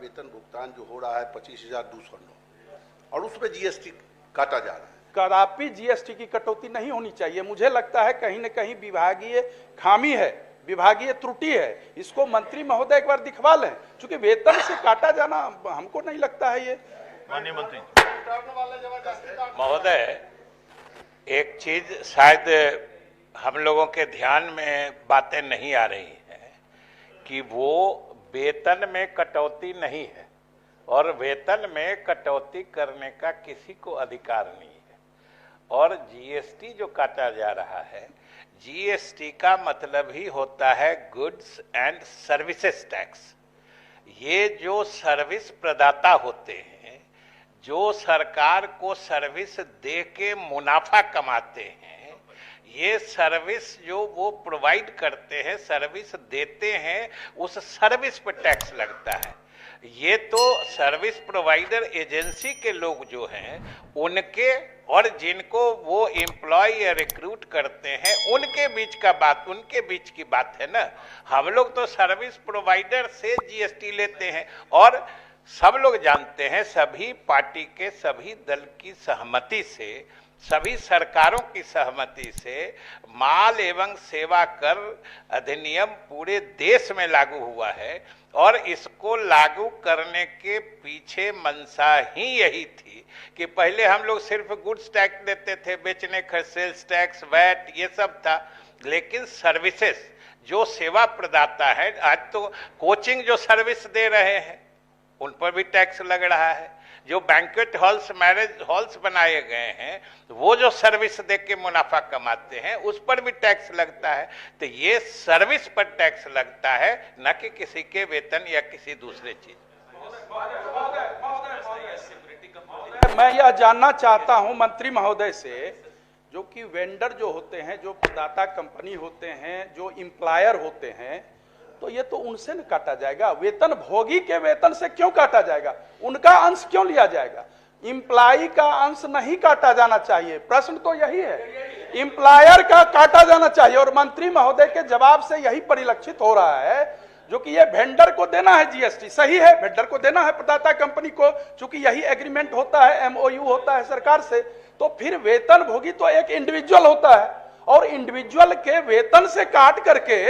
वेतन भुगतान जो हो रहा है 25,209 और उसमें जीएसटी काटा जा रहा है। कदापि जीएसटी की कटौती नहीं होनी चाहिए। मुझे लगता है कहीं न कहीं विभागीय खामी है, विभागीय त्रुटि है। इसको मंत्री महोदय एक बार दिखवा लें, क्योंकि वेतन से काटा जाना हमको नहीं लगता है ये। माननीय मंत्री महोदय, एक चीज शायद हम लोगों के ध्यान में बातें नहीं आ रही है कि वो वेतन में कटौती नहीं है और वेतन में कटौती करने का किसी को अधिकार नहीं है। और जीएसटी जो काटा जा रहा है, जीएसटी का मतलब ही होता है गुड्स एंड सर्विसेज टैक्स। ये जो सर्विस प्रदाता होते हैं, जो सरकार को सर्विस दे के मुनाफा कमाते हैं, ये सर्विस जो वो प्रोवाइड करते हैं, सर्विस देते हैं, उस सर्विस पर टैक्स लगता है। ये तो सर्विस प्रोवाइडर एजेंसी के लोग जो हैं उनके और जिनको वो एम्प्लॉय या रिक्रूट करते हैं उनके बीच का बात, उनके बीच की बात है ना। हम लोग तो सर्विस प्रोवाइडर से जीएसटी लेते हैं और सब लोग जानते हैं, सभी पार्टी के सभी दल की सहमति से, सभी सरकारों की सहमति से माल एवं सेवा कर अधिनियम पूरे देश में लागू हुआ है और इसको लागू करने के पीछे मंशा ही यही थी कि पहले हम लोग सिर्फ गुड्स टैक्स देते थे, बेचने का सेल्स टैक्स, वैट, ये सब था। लेकिन सर्विसेज जो सेवा प्रदाता है, आज तो कोचिंग जो सर्विस दे रहे हैं उन पर भी टैक्स लग रहा है। जो बैंक्वेट हॉल्स, मैरिज हॉल्स बनाए गए हैं, वो जो सर्विस दे के मुनाफा कमाते हैं उस पर भी टैक्स लगता है। तो ये सर्विस पर टैक्स लगता है, न कि किसी के वेतन या किसी दूसरे चीज। मैं यह जानना चाहता हूं मंत्री महोदय से, जो कि वेंडर जो होते हैं, जो प्रदाता कंपनी होते हैं, जो एम्प्लॉयर होते हैं, तो ये तो उनसे न काटा जाएगा। वेतन भोगी के वेतन से क्यों काटा जाएगा? उनका अंश क्यों लिया जाएगा? एम्प्लॉय का अंश नहीं काटा जाना चाहिए। प्रश्न तो यही है, एम्प्लॉयर का काटा जाना चाहिए। और मंत्री महोदय के जवाब से यही परिलक्षित हो रहा है, जो कि ये वेंडर को देना है जीएसटी, सही है, वेंडर को देना है प्रदाता कंपनी को, चूंकि यही एग्रीमेंट होता है, एमओयू होता है सरकार से। तो फिर वेतन भोगी तो एक इंडिविजुअल होता है और इंडिविजुअल के वेतन से काट करके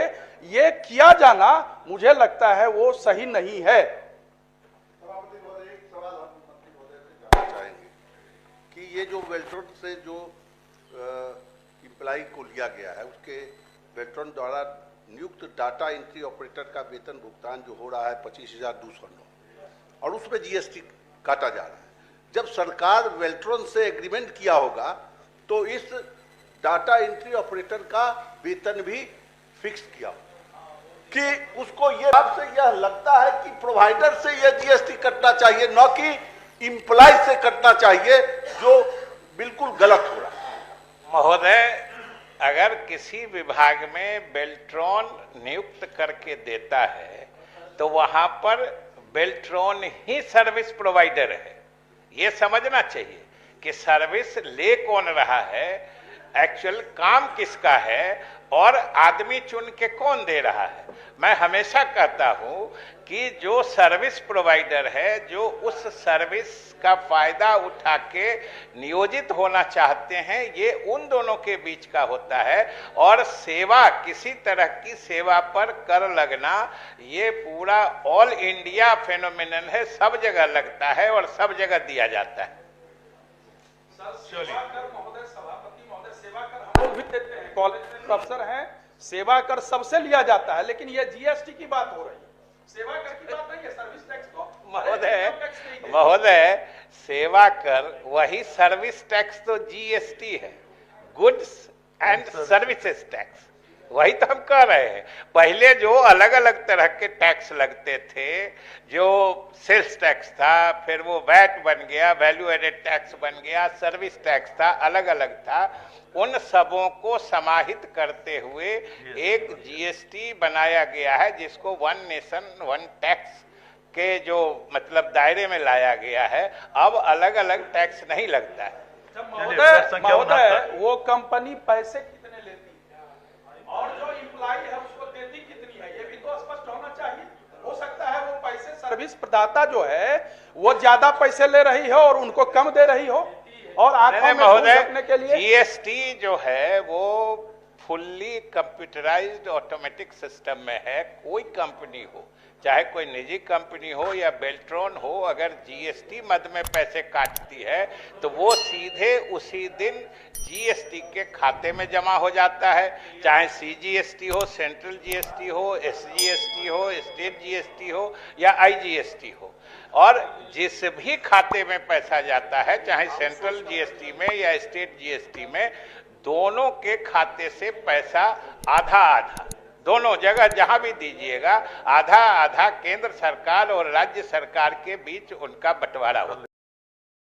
ये किया जाना मुझे लगता है वो सही नहीं है। सभापति महोदय, एक सवाल हम मंत्री महोदय से जानना चाहेंगे कि ये जो वेल्ट्रॉन से जो एम्प्लॉय को लिया गया है, उसके वेल्ट्रॉन द्वारा नियुक्त डाटा एंट्री ऑपरेटर का वेतन भुगतान जो हो रहा है 25,209 और उसमें जीएसटी काटा जा रहा है। जब सरकार वेल्ट्रॉन से एग्रीमेंट किया होगा तो इस डाटा एंट्री ऑपरेटर का वेतन भी फिक्स किया कि उसको ये आपसे यह लगता है कि प्रोवाइडर से यह जीएसटी कटना चाहिए, न कि एम्प्लॉय से कटना चाहिए, जो बिल्कुल गलत हो रहा है। महोदय, अगर किसी विभाग में बेल्ट्रॉन नियुक्त करके देता है तो वहां पर बेल्ट्रॉन ही सर्विस प्रोवाइडर है। ये समझना चाहिए कि सर्विस ले कौन रहा है, एक्चुअल काम किसका है और आदमी चुन के कौन दे रहा है। मैं हमेशा कहता हूं कि जो सर्विस प्रोवाइडर है, जो उस सर्विस का फायदा उठा के नियोजित होना चाहते हैं, ये उन दोनों के बीच का होता है। और सेवा, किसी तरह की सेवा पर कर लगना, ये पूरा ऑल इंडिया फेनोमेनन है, सब जगह लगता है और सब जगह दिया जाता है। लोग भी देते हैं, कॉलेज में प्रोफेसर हैं, सेवा कर सबसे लिया जाता है, लेकिन ये जीएसटी की बात हो रही है, सेवा कर की बात नहीं है। सर्विस टैक्स तो महोदय, सेवा कर वही, सर्विस टैक्स तो जीएसटी है, गुड्स एंड सर्विसेज टैक्स, वही तो हम कह रहे हैं। पहले जो अलग अलग तरह के टैक्स लगते थे, जो सेल्स टैक्स था, फिर वो वैट बन गया, वैल्यू एडेड टैक्स बन गया, सर्विस टैक्स था, अलग अलग था, उन सबों को समाहित करते हुए एक जीएसटी बनाया गया है, जिसको वन नेशन वन टैक्स के जो मतलब दायरे में लाया गया है। अब अलग अलग टैक्स नहीं लगता है। महोदय, वो कंपनी पैसे कितने लेती है और जो एम्प्लॉय है उसको देती कितनी है, ये भी तो स्पष्ट होना चाहिए। हो सकता है वो पैसे सर्विस सर्विस प्रदाता जो है वो ज्यादा पैसे ले रही हो और उनको कम दे रही हो, और आंखों में धूल रखने के लिए जीएसटी जो है वो फुल्ली कंप्यूटराइज्ड ऑटोमेटिक सिस्टम में है। कोई कंपनी हो, चाहे कोई निजी कंपनी हो या बेल्ट्रॉन हो, अगर जीएसटी मद में पैसे काटती है तो वो सीधे उसी दिन जीएसटी के खाते में जमा हो जाता है, चाहे सीजीएसटी हो, सेंट्रल जीएसटी हो, एसजीएसटी हो, स्टेट जीएसटी हो या आईजीएसटी हो। और जिस भी खाते में पैसा जाता है, चाहे सेंट्रल जीएसटी में या स्टेट जीएसटी में, दोनों के खाते से पैसा आधा आधा, दोनों जगह जहां भी दीजिएगा, आधा आधा केंद्र सरकार और राज्य सरकार के बीच उनका बंटवारा होता है।